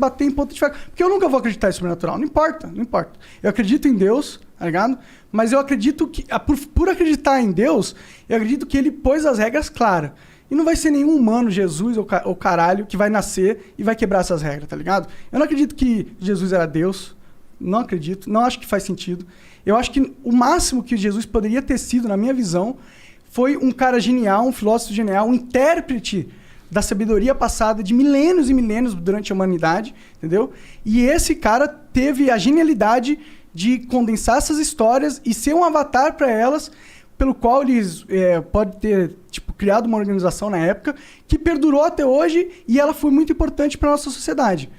bater em ponto de faca. Porque eu nunca vou acreditar em sobrenatural. Não importa, não importa. Eu acredito em Deus, tá ligado? Mas eu acredito que, por acreditar em Deus, eu acredito que ele pôs as regras claras. E não vai ser nenhum humano, Jesus ou caralho, que vai nascer e vai quebrar essas regras, tá ligado? Eu não acredito que Jesus era Deus. Não acredito. Não acho que faz sentido. Eu acho que o máximo que Jesus poderia ter sido, na minha visão, foi um cara genial, um filósofo genial, um intérprete da sabedoria passada de milênios e milênios durante a humanidade, entendeu? E esse cara teve a genialidade de condensar essas histórias e ser um avatar para elas, pelo qual eles pode ter criado uma organização na época que perdurou até hoje e ela foi muito importante para nossa sociedade.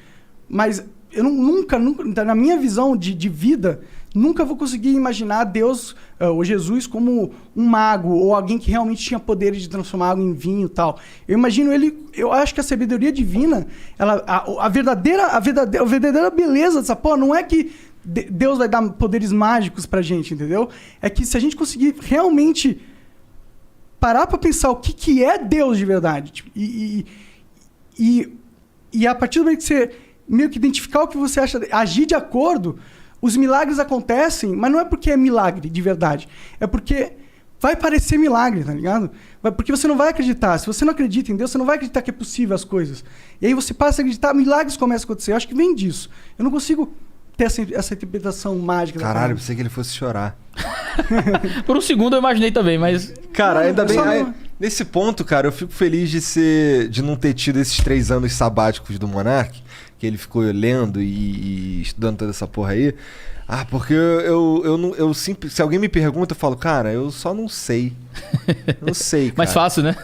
Mas eu nunca, na minha visão de vida, nunca vou conseguir imaginar Deus ou Jesus como um mago ou alguém que realmente tinha poderes de transformar água em vinho e tal. Eu imagino ele, eu acho que a sabedoria divina, a verdadeira beleza dessa porra não é que Deus vai dar poderes mágicos pra gente, entendeu? É que se a gente conseguir realmente parar pra pensar o que é Deus de verdade, tipo, e a partir do momento que você meio que identificar o que você acha, agir de acordo, os milagres acontecem, mas não é porque é milagre de verdade, é porque vai parecer milagre, tá ligado? Porque você não vai acreditar. Se você não acredita em Deus, você não vai acreditar que é possível as coisas. E aí você passa a acreditar, milagres começam a acontecer. Eu acho que vem disso. Eu não consigo ter essa interpretação mágica. Caralho, pensei que ele fosse chorar. Por um segundo eu imaginei também, mas... Cara, ainda bem... Nesse ponto, cara, eu fico feliz de não ter tido esses 3 anos sabáticos do Monark, que ele ficou lendo e estudando toda essa porra aí. Porque eu sempre... Se alguém me pergunta, eu falo, cara, eu só não sei. Não sei, cara. Mais fácil, né?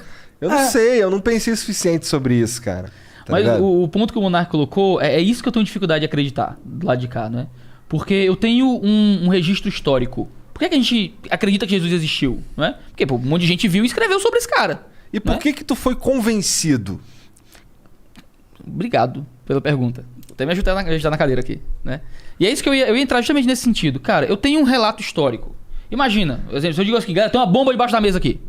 Eu não sei, eu não pensei o suficiente sobre isso, cara. Tá Mas ligado? o ponto que o Monark colocou, é isso que eu tenho dificuldade de acreditar, do lado de cá, né? Porque eu tenho um registro histórico. Por que a gente acredita que Jesus existiu, não é? Porque um monte de gente viu e escreveu sobre esse cara. E por que tu foi convencido? Obrigado pela pergunta. Até me ajudar na cadeira aqui, né? E é isso que eu ia entrar justamente nesse sentido. Cara, eu tenho um relato histórico. Imagina, por exemplo, se eu digo assim, galera, tem uma bomba debaixo da mesa aqui.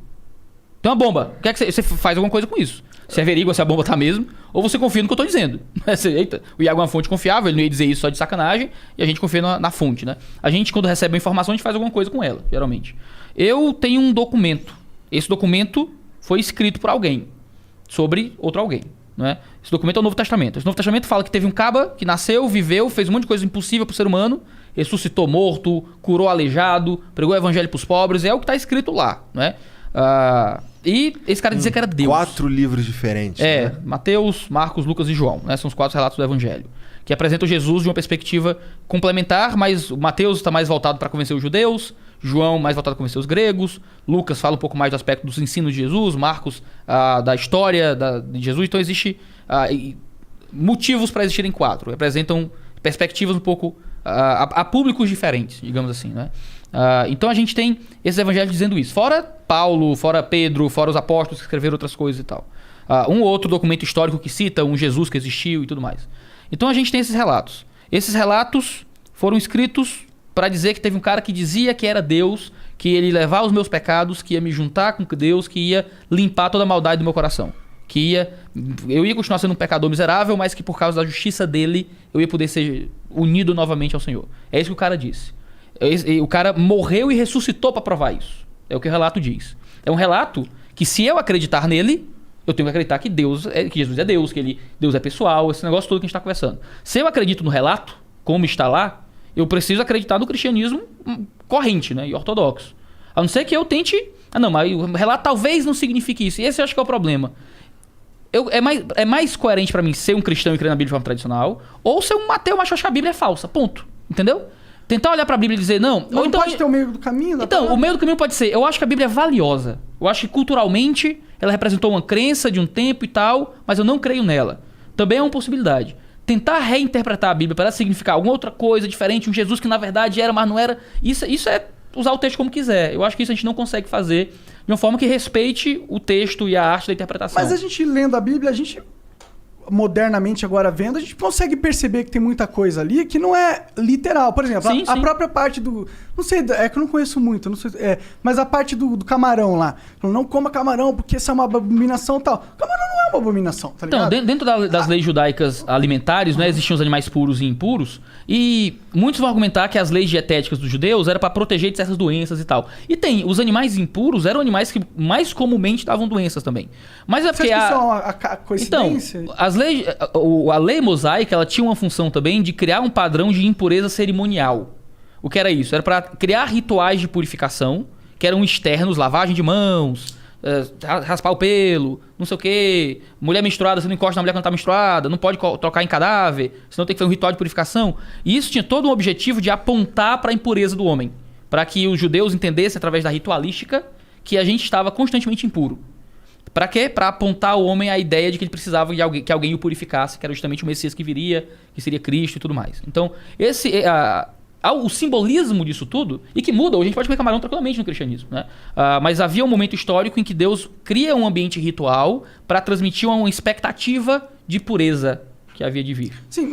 Tem uma bomba. O que é que você faz alguma coisa com isso? Você averigua se a bomba tá mesmo, ou você confia no que eu tô dizendo. Eita, o Iago é uma fonte confiável, ele não ia dizer isso só de sacanagem, e a gente confia na fonte, né? A gente, quando recebe uma informação, a gente faz alguma coisa com ela, geralmente. Eu tenho um documento. Esse documento foi escrito por alguém, sobre outro alguém, não é? Esse documento é o Novo Testamento. Esse Novo Testamento fala que teve um caba que nasceu, viveu, fez um monte de coisa impossível pro ser humano, ressuscitou morto, curou aleijado, pregou o evangelho pros pobres, é o que tá escrito lá, não é? E esse cara dizia que era Deus. 4 livros diferentes. Né? Mateus, Marcos, Lucas e João, né? São os 4 relatos do Evangelho, que apresentam Jesus de uma perspectiva complementar, mas o Mateus está mais voltado para convencer os judeus, João mais voltado para convencer os gregos, Lucas fala um pouco mais do aspecto dos ensinos de Jesus, Marcos da história de Jesus. Então existe motivos para existirem 4, representam perspectivas um pouco a públicos diferentes, digamos assim, né? Então a gente tem esses evangelhos dizendo isso. Fora Paulo, fora Pedro, fora os apóstolos que escreveram outras coisas e tal. Um outro documento histórico que cita um Jesus que existiu e tudo mais. Então a gente tem esses relatos. Esses relatos foram escritos para dizer que teve um cara que dizia que era Deus, que ele ia levar os meus pecados, que ia me juntar com Deus, que ia limpar toda a maldade do meu coração. Eu ia continuar sendo um pecador miserável, mas que por causa da justiça dele, eu ia poder ser unido novamente ao Senhor. É isso que o cara disse. O cara morreu e ressuscitou para provar isso. É o que o relato diz. É um relato que, se eu acreditar nele, eu tenho que acreditar que que Jesus é Deus, que Deus é pessoal, esse negócio todo que a gente está conversando. Se eu acredito no relato, como está lá, eu preciso acreditar no cristianismo corrente, né, e ortodoxo. A não ser que eu tente... não, mas o relato talvez não signifique isso. E esse eu acho que é o problema. É mais coerente para mim ser um cristão e crer na Bíblia de forma tradicional, ou ser um ateu, mas achar que a Bíblia é falsa. Ponto. Entendeu? Tentar olhar pra Bíblia e dizer, não... Ou então pode ter o meio do caminho? Então, o meio do caminho pode ser... Eu acho que a Bíblia é valiosa. Eu acho que culturalmente ela representou uma crença de um tempo e tal, mas eu não creio nela. Também é uma possibilidade. Tentar reinterpretar a Bíblia para significar alguma outra coisa diferente, um Jesus que na verdade era, mas não era... Isso é usar o texto como quiser. Eu acho que isso a gente não consegue fazer de uma forma que respeite o texto e a arte da interpretação. Mas a gente lendo a Bíblia, a gente... modernamente agora vendo, a gente consegue perceber que tem muita coisa ali que não é literal. Por exemplo, sim, a própria parte do... Não sei, é que eu não conheço muito, não sei, mas a parte do camarão lá. Não coma camarão porque essa é uma abominação e tal. Camarão não é é uma abominação, tá Então, ligado? dentro das leis judaicas alimentares, né, existiam os animais puros e impuros, e muitos vão argumentar que as leis dietéticas dos judeus eram para proteger de certas doenças e tal. E tem, os animais impuros eram animais que mais comumente davam doenças também. Mas é Você porque acha que isso é uma coincidência? Então, a lei mosaica, ela tinha uma função também de criar um padrão de impureza cerimonial. O que era isso? Era para criar rituais de purificação, que eram externos, lavagem de mãos, raspar o pelo, não sei o quê. Mulher menstruada, você não encosta na mulher quando tá menstruada, não pode tocar em cadáver, senão tem que fazer um ritual de purificação. E isso tinha todo um objetivo de apontar para a impureza do homem, para que os judeus entendessem através da ritualística que a gente estava constantemente impuro. Para quê? Para apontar ao homem a ideia de que ele precisava de que alguém o purificasse, que era justamente o Messias que viria, que seria Cristo e tudo mais. Então, o simbolismo disso tudo, e que muda, hoje a gente pode comer camarão tranquilamente no cristianismo, né? Mas havia um momento histórico em que Deus cria um ambiente ritual para transmitir uma expectativa de pureza que havia de vir. Sim,